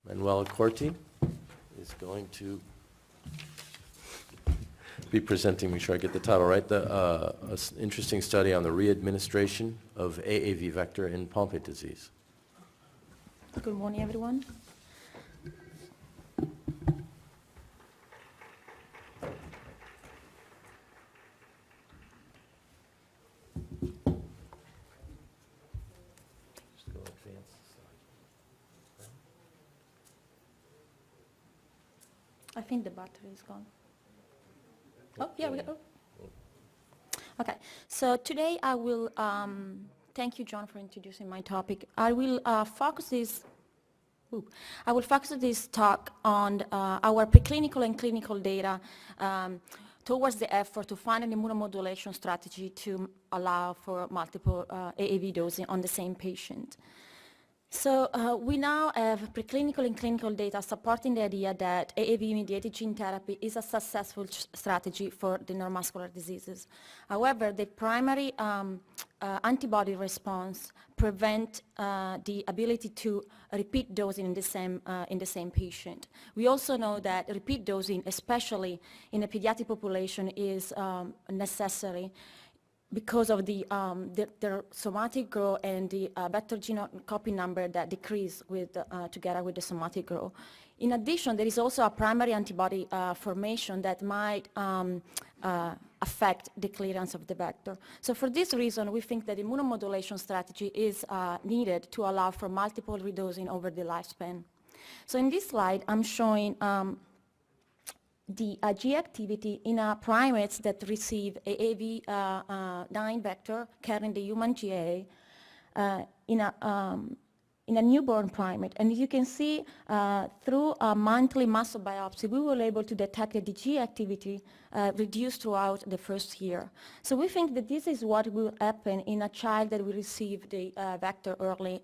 Manuela Corti is going to be presenting, make sure I get the title right, interesting study on the readministration of AAV vector in Pompe disease. Good morning, everyone. I think the battery is gone. Oh, yeah, we go. Okay, so today I will, thank you, John, for introducing my topic. I will focus this talk on our preclinical and clinical data towards the effort to find an immunomodulation strategy to allow for multiple AAV dosing on the same patient. So we now have preclinical and clinical data supporting the idea that AAV-mediated gene therapy is a successful strategy for the neuromuscular diseases. However, the primary antibody response prevent the ability to repeat dosing in the same patient. We also know that repeat dosing, especially in a pediatric population, is necessary because of the somatic growth and the vector genome copy number that decrease with, together with the somatic growth. In addition, there is also a primary antibody formation that might affect the clearance of the vector. So for this reason, we think that immunomodulation strategy is needed to allow for multiple redosing over the lifespan. So in this slide, I'm showing the G activity in primates that receive AAV9 vector carrying the human GA in a newborn primate. And as you can see, through a monthly muscle biopsy, we were able to detect that the G activity reduced throughout the first year. So we think that this is what will happen in a child that will receive the vector early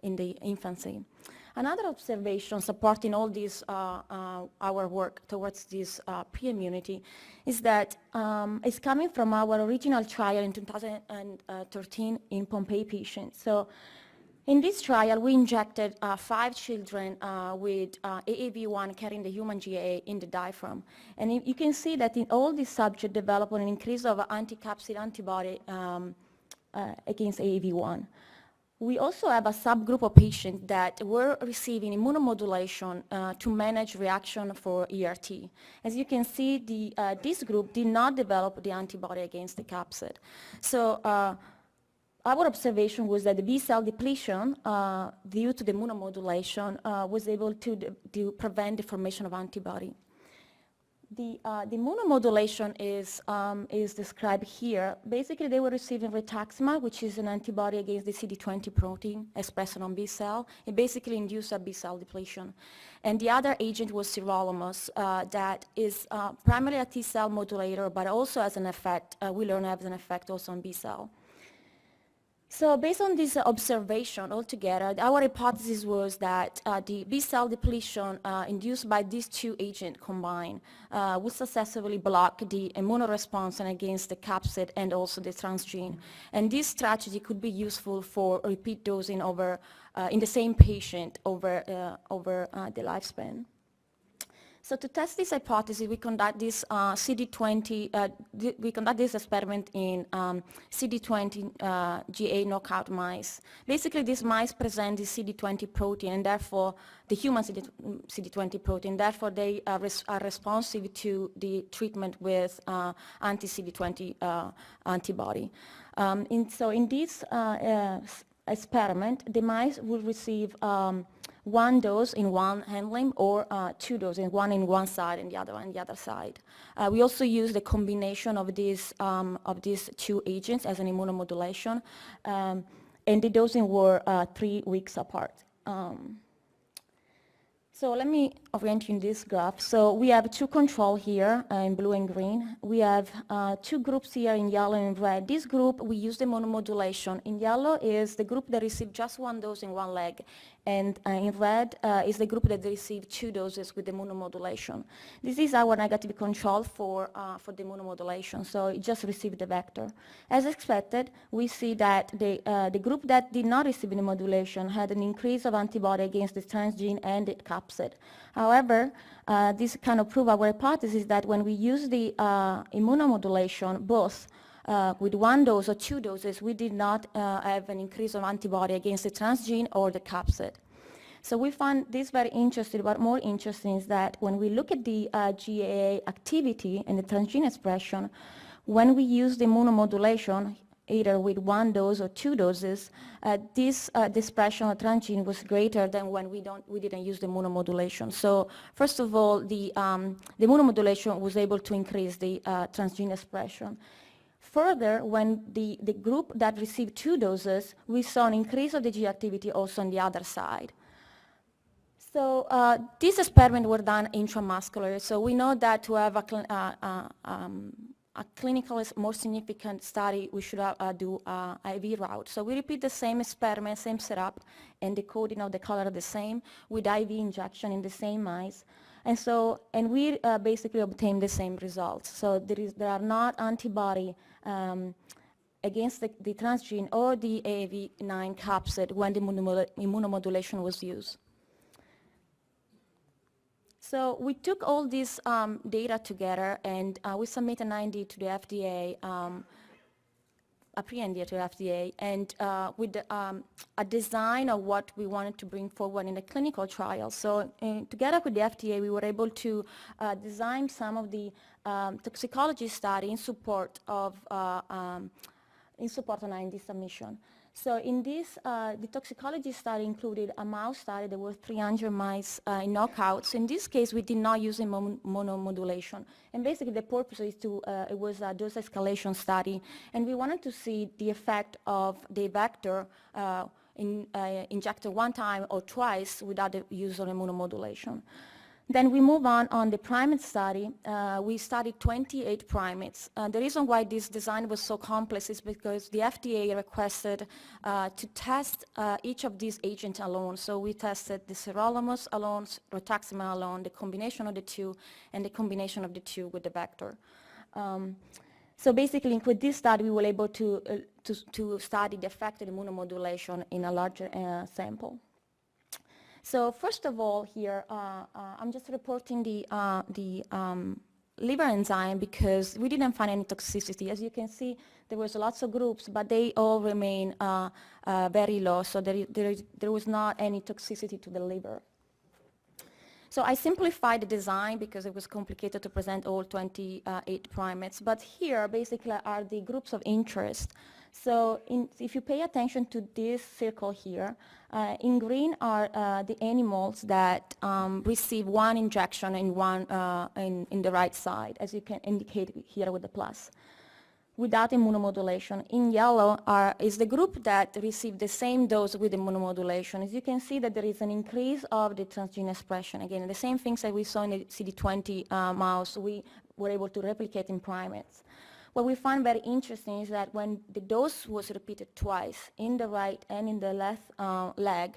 in the infancy. Another observation supporting all this, our work towards this pre-immunity is that it's coming from our original trial in 2013 in Pompe patients. So in this trial, we injected 5 children with AAV1 carrying the human GA in the diaphragm. And you can see that in all these subjects developed an increase of anti-capsid antibody against AAV1. We also have a subgroup of patients that were receiving immunomodulation to manage reaction for ERT. As you can see, this group did not develop the antibody against the capsid. So our observation was that the B-cell depletion due to the immunomodulation was able to prevent the formation of antibody. The immunomodulation is described here. Basically, they were receiving rituximab, which is an antibody against the CD20 protein expressed on B-cell. It basically induced a B-cell depletion. And the other agent was sirolimus, that is primarily a T-cell modulator, but also has an effect, we learn has an effect also on B-cell. So based on this observation altogether, our hypothesis was that the B-cell depletion induced by these two agents combined would successfully block the immunoresponse against the capsid and also the transgene. And this strategy could be useful for repeat dosing over in the same patient over the lifespan. So to test this hypothesis, we conduct this we conduct this experiment in CD20 GA knockout mice. Basically, these mice present the CD20 protein, and therefore the human CD20 protein. Therefore, they are responsive to the treatment with anti-CD20 antibody. So in this experiment, the mice will receive 1 dose in one hand limb or 2 doses, one in one side and the other on the other side. We also use the combination of these 2 agents as an immunomodulation, and the dosing were 3 weeks apart. So let me orient you in this graph. So we have 2 control here in blue and green. We have 2 groups here in yellow and red. This group, we use the immunomodulation. In yellow is the group that received just 1 dose in one leg, and in red is the group that received 2 doses with the immunomodulation. This is our negative control for the immunomodulation, so it just received the vector. As expected, we see that the group that did not receive the immunomodulation had an increase of antibody against the transgene and the capsid. However, this kind of proves our hypothesis that when we use the immunomodulation, both with 1 dose or 2 doses, we did not have an increase of antibody against the transgene or the capsid. So we find this very interesting, but more interesting is that when we look at the GAA activity and the transgene expression, when we use the immunomodulation, either with 1 dose or 2 doses, the expression of transgene was greater than when we didn't use the immunomodulation. So first of all, the immunomodulation was able to increase the transgene expression. Further, when the group that received 2 doses, we saw an increase of the G activity also on the other side. So these experiments were done intramuscular. So we know that to have a clinical more significant study, we should do IV route. So we repeat the same experiment, same setup, and the coding of the color the same with IV injection in the same mice. And we basically obtain the same results. So there are not antibody against the transgene or the AAV9 capsid when the immunomodulation was used. So we took all this data together and we submitted an IND to the FDA, a pre-NDA to the FDA, and with a design of what we wanted to bring forward in the clinical trial. So together with the FDA, we were able to design some of the toxicology study in support of an IND submission. So in this, the toxicology study included a mouse study. There were 300 mice in knockouts. In this case, we did not use immunomodulation. And basically, the purpose is it was a dose escalation study. And we wanted to see the effect of the vector injected 1 time or twice without the use of immunomodulation. Then we move on the primate study. We studied 28 primates. The reason why this design was so complex is because the FDA requested to test each of these agents alone. So we tested the sirolimus alone, rituximab alone, the combination of the two, and the combination of the two with the vector. So basically, with this study, we were able to study the effect of immunomodulation in a larger sample. So first of all here, I'm just reporting the liver enzyme because we didn't find any toxicity. As you can see, there was lots of groups, but they all remain very low, so there was not any toxicity to the liver. So I simplified the design because it was complicated to present all 28 primates, but here basically are the groups of interest. So if you pay attention to this circle here, in green are the animals that receive 1 injection in in the right side, as you can indicate here with the plus, without immunomodulation. In yellow is the group that received the same dose with immunomodulation. As you can see that there is an increase of the transgene expression. Again, the same things that we saw in the CD20 mouse, we were able to replicate in primates. What we find very interesting is that when the dose was repeated twice in the right and in the left leg,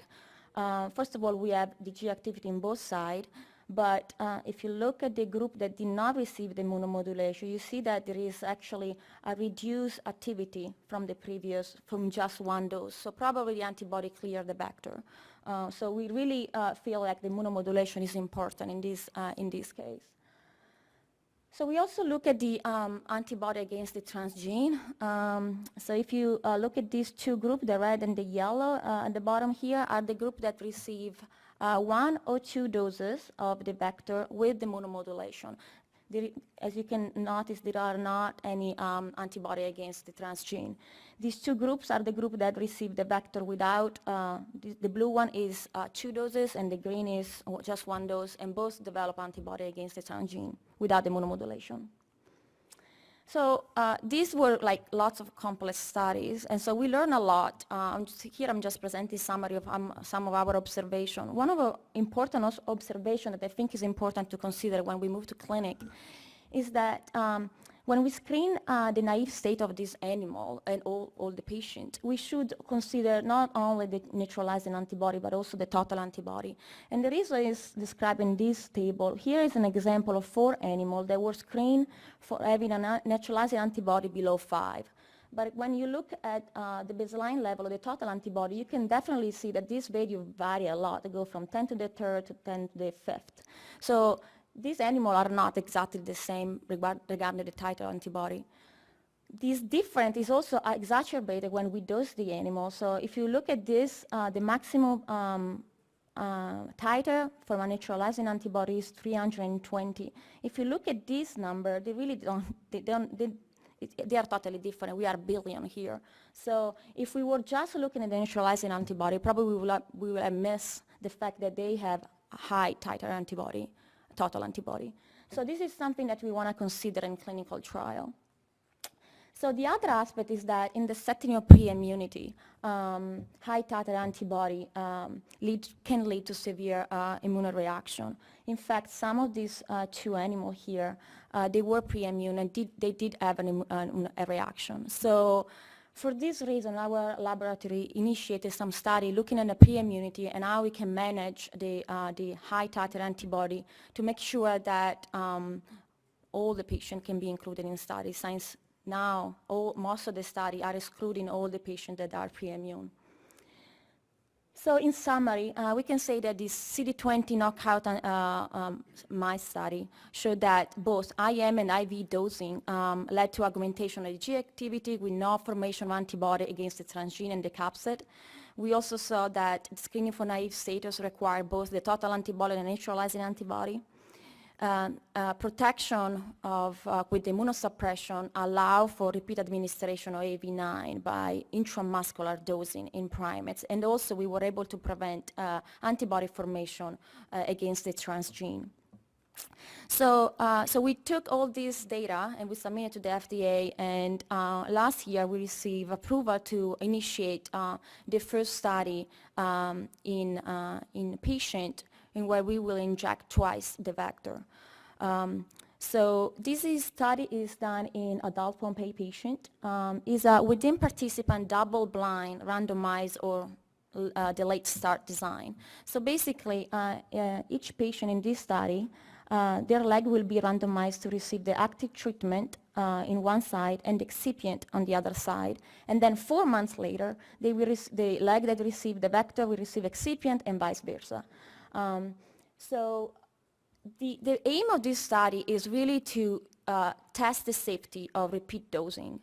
first of all, we have the G activity in both sides, but if you look at the group that did not receive the immunomodulation, you see that there is actually a reduced activity from just 1 dose. So probably the antibody cleared the vector. So we really feel like the immunomodulation is important in this case. So we also look at the antibody against the transgene. So if you look at these 2 groups, the red and the yellow, at the bottom here are the group that receive 1 or 2 doses of the vector with the immunomodulation. As you can notice, there are not any antibody against the transgene. These 2 groups are the group that receive the vector without, the blue one is 2 doses and the green is just 1 dose, and both develop antibody against the transgene without the immunomodulation. So these were like lots of complex studies, and so we learn a lot. I'm just presenting a summary of some of our observations. One of the important observations that I think is important to consider when we move to clinic is that when we screen the naive state of this animal and all the patients, we should consider not only the neutralizing antibody, but also the total antibody. And the reason is described in this table. Here is an example of 4 animals that were screened for having a neutralizing antibody below 5. But when you look at the baseline level of the total antibody, you can definitely see that this value vary a lot. They go from 10 to the 3rd to 10 to the 5th. So these animals are not exactly the same regarding the titer antibody. This difference is also exacerbated when we dose the animal. So if you look at this, the maximum titer for a neutralizing antibody is 320. If you look at this number, they really they are totally different. We are billion here. So if we were just looking at the neutralizing antibody, probably we will have missed the fact that they have a high titer antibody, total antibody. So this is something that we want to consider in clinical trial. So the other aspect is that in the setting of pre-immunity, high titer antibody can lead to severe immunoreaction. In fact, some of these 2 animals here, they were pre-immune and they did have a reaction. So for this reason, our laboratory initiated some study looking at the pre-immunity and how we can manage the high titer antibody to make sure that all the patients can be included in studies, since now most of the study are excluding all the patients that are pre-immune. So in summary, we can say that this CD20 knockout mice study showed that both IM and IV dosing led to augmentation of the G activity with no formation of antibody against the transgene and the capsid. We also saw that screening for naive status required both the total antibody and neutralizing antibody. Protection with immunosuppression allow for repeat administration of AAV9 by intramuscular dosing in primates, and also we were able to prevent antibody formation against the transgene. So we took all this data and we submitted to the FDA, and last year we received approval to initiate the first study in patient in where we will inject twice the vector. So this study is done in adult Pompe patient. Is a within participant double-blind randomized or the late start design. So basically, each patient in this study, their leg will be randomized to receive the active treatment in one side and the excipient on the other side. And then 4 months later, the leg that received the vector will receive excipient and vice versa. So the aim of this study is really to test the safety of repeat dosing.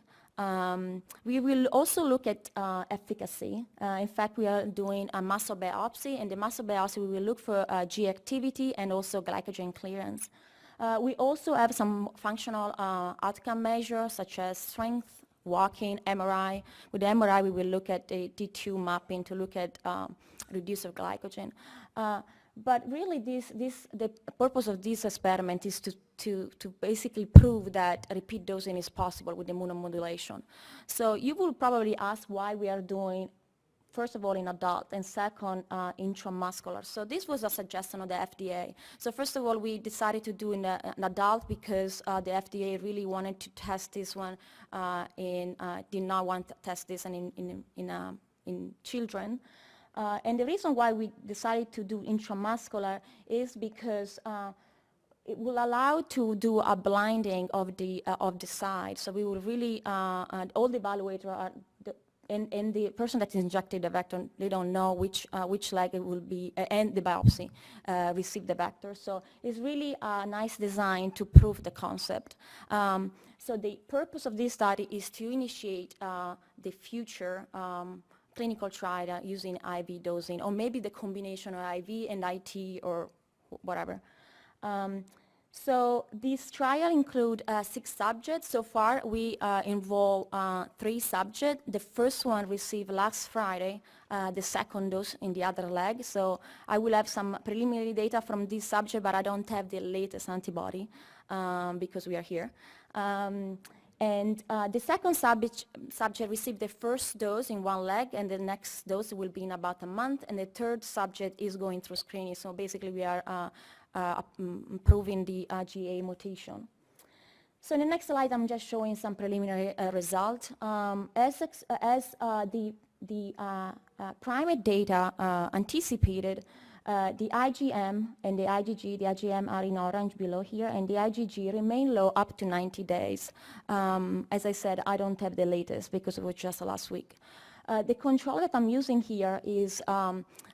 We will also look at efficacy. In fact, we are doing a muscle biopsy, and the muscle biopsy we will look for G activity and also glycogen clearance. We also have some functional outcome measures such as strength, walking, MRI. With the MRI, we will look at the T2 mapping to look at reduce of glycogen. But really, the purpose of this experiment is to basically prove that repeat dosing is possible with immunomodulation. So you will probably ask why we are doing, first of all, in adult, and second, intramuscular. So this was a suggestion of the FDA. So first of all, we decided to do in an adult because the FDA really wanted to test this one did not want to test this in children. And the reason why we decided to do intramuscular is because it will allow to do a blinding of the side. So we will really, all the evaluators are, and the person that injected the vector, they don't know which leg it will be, and the biopsy receive the vector. So it's really a nice design to prove the concept. So the purpose of this study is to initiate the future clinical trial using IV dosing, or maybe the combination of IV and IT or whatever. So this trial include 6 subjects. So far, we involve 3 subjects. The first one received last Friday, the second dose in the other leg. So I will have some preliminary data from this subject, but I don't have the latest antibody because we are here. And the second subject received the first dose in one leg, and the next dose will be in about a month, and the third subject is going through screening. So basically we are improving the GA mutation. So in the next slide, I'm just showing some preliminary result. As the primate data anticipated, the IgM and the IgG, the IgM are in orange below here, and the IgG remain low up to 90 days. As I said, I don't have the latest because it was just last week. The control that I'm using here is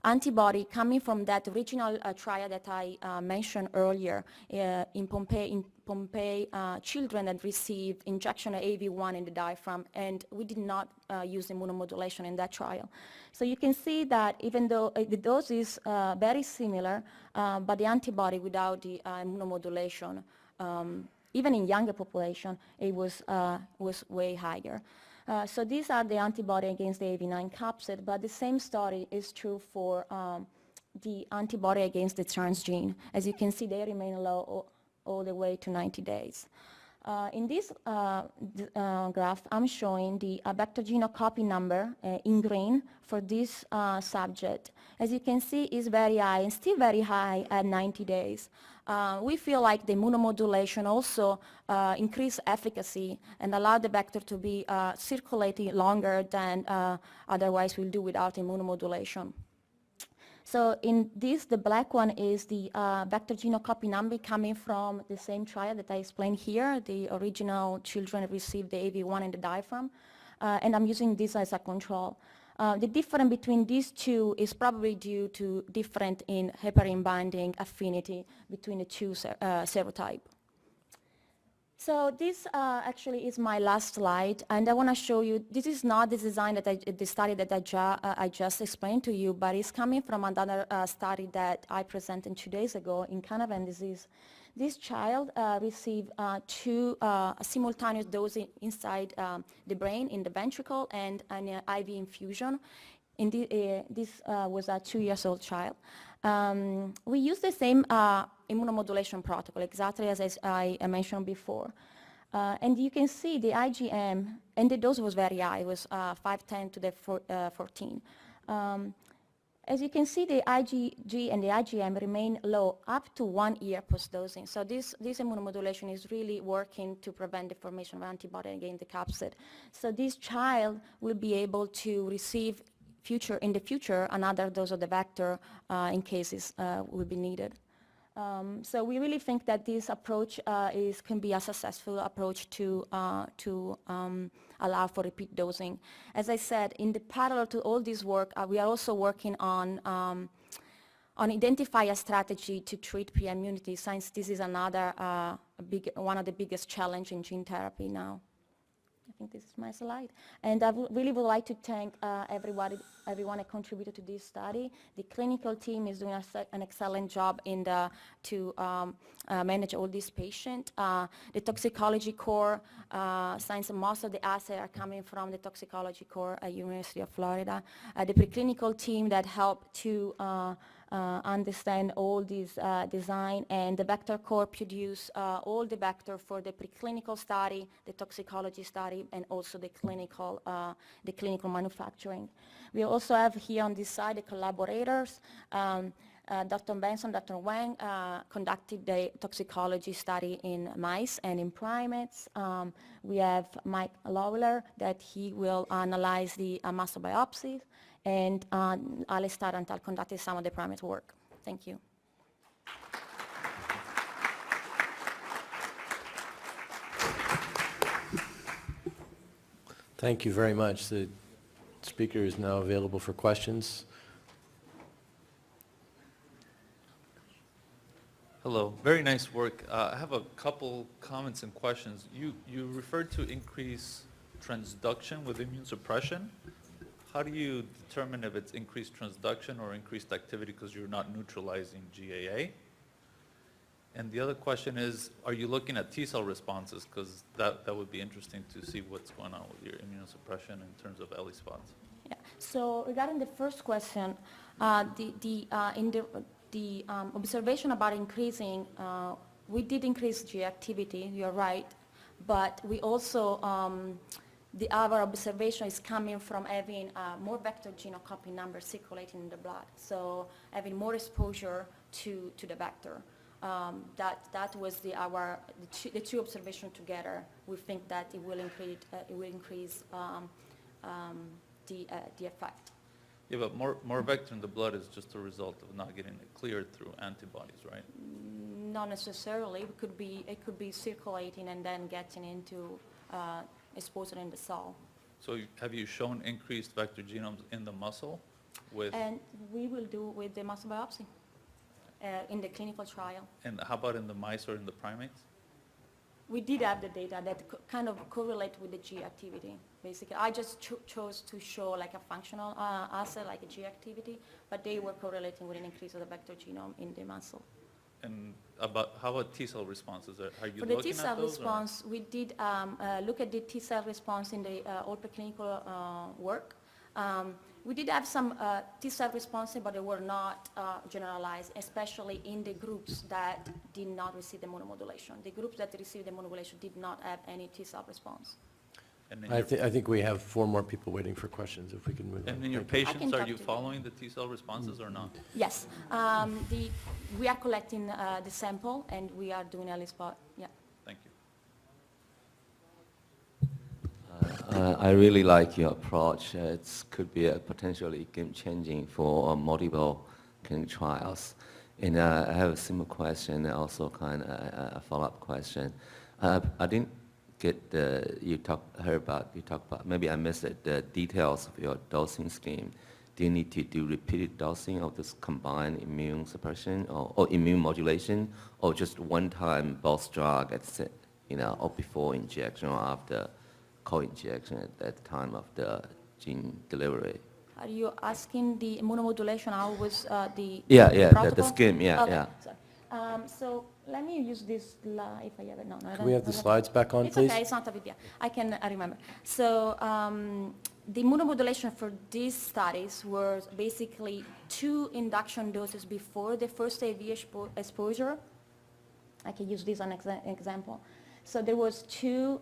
antibody coming from that original trial that I mentioned earlier in Pompe children that received injection of AAV1 in the diaphragm, and we did not use immunomodulation in that trial. So you can see that even though the dose is very similar, but the antibody without the immunomodulation, even in younger population, it was way higher. So these are the antibody against the AAV9 capsid, but the same story is true for the antibody against the transgene. As you can see, they remain low all the way to 90 days. In this graph, I'm showing the vector genome copy number in green for this subject. As you can see, is very high and still very high at 90 days. We feel like the immunomodulation also increased efficacy and allowed the vector to be circulating longer than otherwise we'll do without immunomodulation. So in this, the black one is the vector genome copy number coming from the same trial that I explained here. The original children received the AAV1 in the diaphragm, and I'm using this as a control. The difference between these two is probably due to different in heparin binding affinity between the two serotype. So this actually is my last slide, and I want to show you, this is not the design that the study that I just explained to you, but it's coming from another study that I presented 2 days ago in Canavan disease. This child received two simultaneous doses inside the brain, in the ventricle, and an IV infusion. This was a 2-year-old child. We used the same immunomodulation protocol, exactly as I mentioned before. And you can see the IgM, and the dose was very high, it was 510 to the 14. As you can see, the IgG and the IgM remain low up to 1 year post-dosing. So this immunomodulation is really working to prevent the formation of antibody against the capsid. So this child will be able to receive in the future another dose of the vector in cases will be needed. So we really think that this approach can be a successful approach to allow for repeat dosing. As I said, in the parallel to all this work, we are also working on identify a strategy to treat pre-immunity, since this is another one of the biggest challenges in gene therapy now. I think this is my slide. And I really would like to thank everyone that contributed to this study. The clinical team is doing an excellent job to manage all these patients. The toxicology core, since most of the assays are coming from the toxicology core at University of Florida. The preclinical team that helped to understand all these design, and the vector core produce all the vector for the preclinical study, the toxicology study, and also the clinical manufacturing. We also have here on this side the collaborators. Dr. Benson, Dr. Wang conducted the toxicology study in mice and in primates. We have Mike Lawler that he will analyze the muscle biopsies, and Alex Tarantal conducted some of the primate work. Thank you. Thank you very much. The speaker is now available for questions. Hello, very nice work. I have a couple comments and questions. You referred to increased transduction with immune suppression. How do you determine if it's increased transduction or increased activity because you're not neutralizing GAA? And the other question is, are you looking at T-cell responses? Because that would be interesting to see what's going on with your immunosuppression in terms of ELI spots. Yeah. So regarding the first question, the observation about increasing, we did increase G activity, you're right, but we also, our observation is coming from having more vector genome copy numbers circulating in the blood, so having more exposure to the vector. that was the two observations together. We think that it will increase the effect. Yeah, but more vector in the blood is just a result of not getting it cleared through antibodies, right? Not necessarily. It could be circulating and then getting into exposure in the cell. So have you shown increased vector genomes in the muscle with? And we will do with the muscle biopsy in the clinical trial. And how about in the mice or in the primates? We did have the data that kind of correlate with the G activity, basically. I just chose to show like a functional assay, like a G activity, but they were correlating with an increase of the vector genome in the muscle. And how about T-cell responses? Are you For the looking at T-cell those? response, we did look at the T-cell response in the all preclinical work. We did have some T-cell responses, but they were not generalized, especially in the groups that did not receive the immunomodulation. The groups that received the immunomodulation did not have any T-cell response. And in I your- think we have 4 more people waiting for questions, if we can move on. And in your Thank you. patients, talk are you to them. following the T-cell responses or not? Yes, we are collecting the sample, and we are doing ELISpot, yeah. Thank you. I really like your approach. It could be a potentially game-changing for multiple clinical trials. And I have a similar question, and also kind of a follow-up question. I didn't get you talk about, maybe I missed it, the details of your dosing scheme. Do you need to do repeated dosing of this combined immune suppression or immune modulation, or just one-time both drug or before injection or after co-injection at that time of the gene delivery? Are you asking the immunomodulation, how was the Yeah, the protocol? scheme, yeah, Okay, yeah. sorry. So let me use this slide, if I have it. No, I don't. Can we have the I don't- slides back on, It's please? okay, it's not a big deal. I remember. So the immunomodulation for these studies was basically 2 induction doses before the first AV exposure. I can use this as an example. So there was 2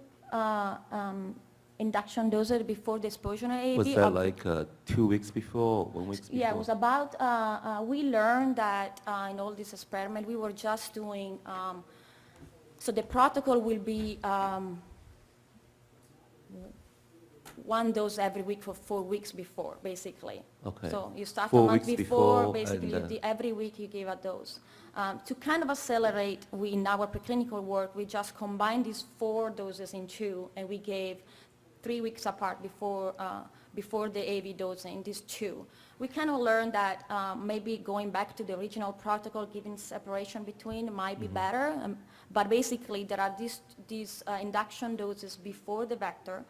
induction doses before the exposure of AAV. Was that like 2 weeks before, 1 week before? Yeah, it was about, we learned that in all this experiment, we were just doing, so the protocol will be 1 dose every week for 4 weeks before, basically. Okay. So you start 4 a month weeks before, before, basically and, every week you give a dose. To kind of accelerate, in our preclinical work, we just combined these 4 doses in 2, and we gave 3 weeks apart before the AV dosing, these 2. We kind of learned that maybe going back to the original protocol, giving separation between might be better. But basically, there are these induction doses before the vector.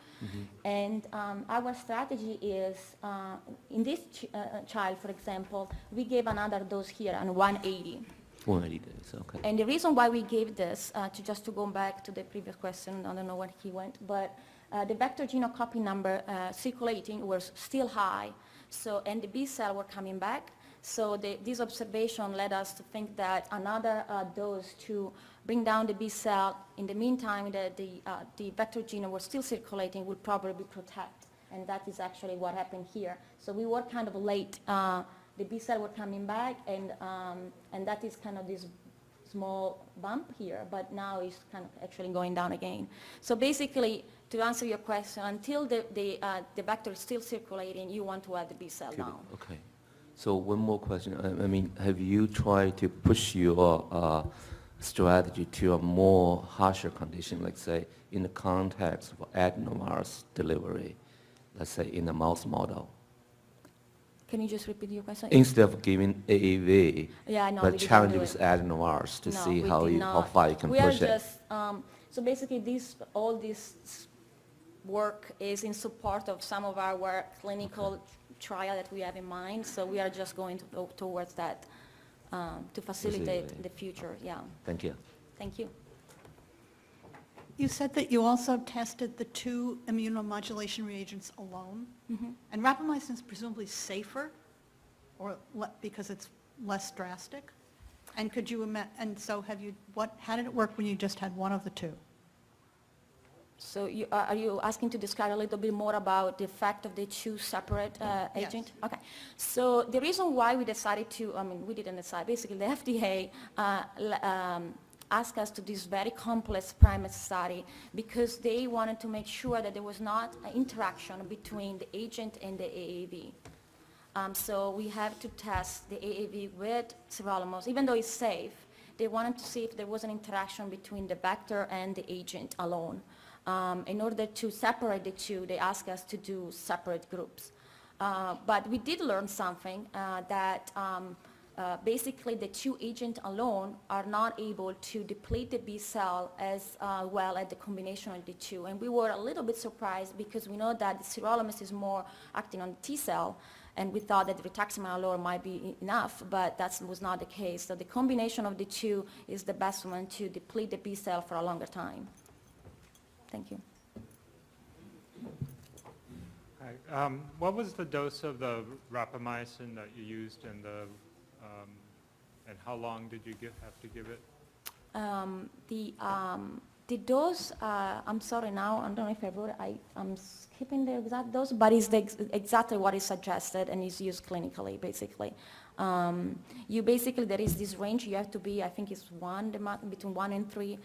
And our strategy is, in this child, for example, we gave another dose here on 180. 180 days, okay. And the reason why we gave this, just to go back to the previous question, I don't know where he went, but the vector genome copy number circulating was still high, and the B cell were coming back. So this observation led us to think that another dose to bring down the B cell, in the meantime, the vector genome was still circulating, would probably protect. And that is actually what happened here. So we were kind of late. The B cell were coming back, and that is kind of this small bump here, but now it's kind of actually going down again. So basically, to answer your question, until the vector is still circulating, you want to add the B cell down. Okay. So one more question. I mean, have you tried to push your strategy to a more harsher condition, like say in the context of adenovirus delivery, let's say in a mouse model? Can you just repeat your question? Instead of giving AAV, Yeah, no, but we didn't challenge do with it. adenovirus to No, see we how did how not. far you can We are push it. just, so basically all this work is in support of some of our clinical trial that we have in mind, so we are just going to go towards that to facilitate Facilitate. the future, yeah. Thank you. Thank you. You said that you also tested the 2 immunomodulation reagents alone, Mm-hmm. and rapamycin is presumably safer, or because it's less drastic. And how did it work when you just had one of the 2? So are you asking to describe a little bit more about the effect of the two separate agents? Okay. So the reason why we decided to, we didn't decide, basically the FDA asked us to do this very complex primate study because they wanted to make sure that there was not an interaction between the agent and the AAV. So we have to test the AAV with sirolimus, even though it's safe. They wanted to see if there was an interaction between the vector and the agent alone. In order to separate the two, they asked us to do separate groups. But we did learn something that basically the two agents alone are not able to deplete the B cell as well as the combination of the two. And we were a little bit surprised because we know that the sirolimus is more acting on the T cell, and we thought that the rituximab alone might be enough, but that was not the case. So the combination of the two is the best one to deplete the B cell for a longer time. Thank you. Hi. What was the dose of the rapamycin that you used in the, and how long did you have to give it? The dose, I'm sorry now, I don't know if I wrote it, I'm skipping the exact dose, but it's exactly what is suggested and is used clinically, basically. You basically, there is this range, you have to be, I think it's between 1 and 3,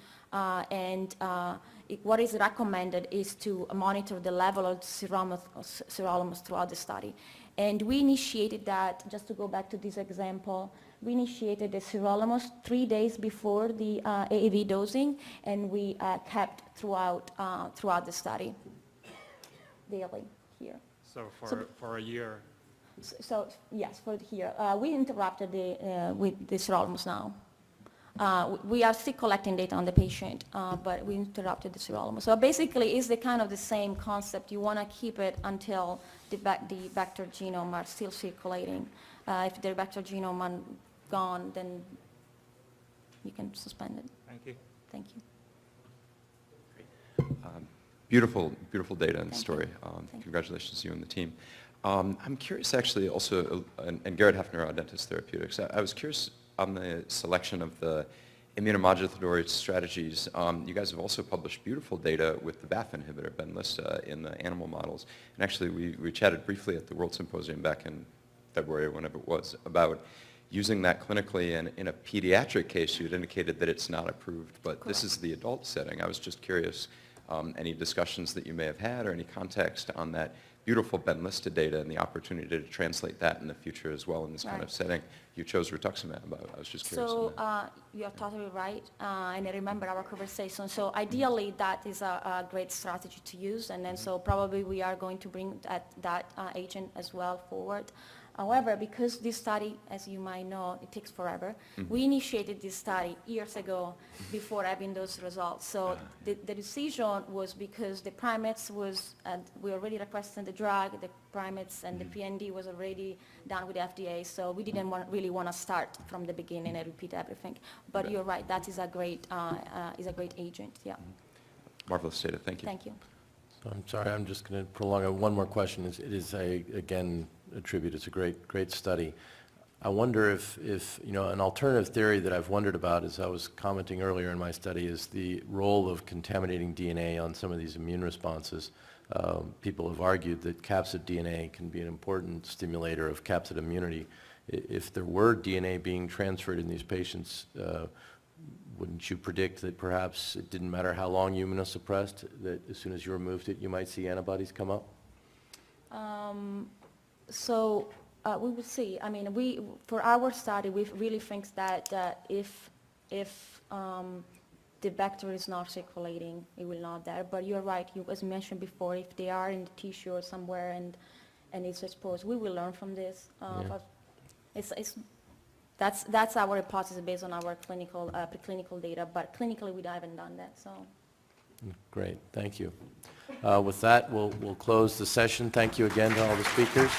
what is recommended is to monitor the level of sirolimus throughout the study. And we initiated that, just to go back to this example, we initiated the sirolimus 3 days before the AAV dosing, and we kept throughout the study, daily here. So for a year? So yes, for here. We interrupted with the sirolimus now. We are still collecting data on the patient, but we interrupted the sirolimus. So basically, it's the kind of the same concept. You want to keep it until the vector genome are still circulating. If the vector genome are gone, then you can suspend it. Thank you. Thank you. Beautiful, beautiful data and Thank story. you. Thank you. Congratulations to you and the team. I'm curious actually also, and Garrett Hefner, Audentes Therapeutics, I was curious on the selection of the immunomodulatory strategies. You guys have also published beautiful data with the BAFF inhibitor, Benlysta, in the animal models. And actually we chatted briefly at the World Symposium back in February or whenever it was about using that clinically, and in a pediatric case you had indicated that it's not approved, but Correct. This is the adult setting. I was just curious, any discussions that you may have had or any context on that beautiful Benlysta data and the opportunity to translate that in the future as well in this kind of Right. setting. You chose rituximab. I was just curious. So on that. you're totally right, and I remember our conversation. So ideally, that is a great strategy to use, and then so probably we are going to bring that agent as well forward. However, because this study, as you might know, it takes forever, we initiated this study years ago before having those results. So the decision was because the primates we already requested the drug, the primates and the PND was already done with the FDA, so we didn't really want to start from the beginning and repeat everything. But Okay. you're right, that is a great agent, yeah. Marvelous data. Thank you. Thank you. So I'm sorry, I'm just going to prolong it. One more question. It is again, a tribute. It's a great study. I wonder if an alternative theory that I've wondered about, as I was commenting earlier in my study, is the role of contaminating DNA on some of these immune responses. People have argued that capsid DNA can be an important stimulator of capsid immunity. If there were DNA being transferred in these patients, wouldn't you predict that perhaps it didn't matter how long you immunosuppressed, that as soon as you removed it, you might see antibodies come up? So we will see. I mean, for our study, we really think that if the vector is not circulating, it will not there. But you're right. As mentioned before, if they are in the tissue or somewhere and it's exposed, we will learn from this. Yeah. But that's our hypothesis based on our preclinical data. But clinically, we haven't done that. So. Great, thank you. With that, we'll close the session. Thank you again to all the speakers.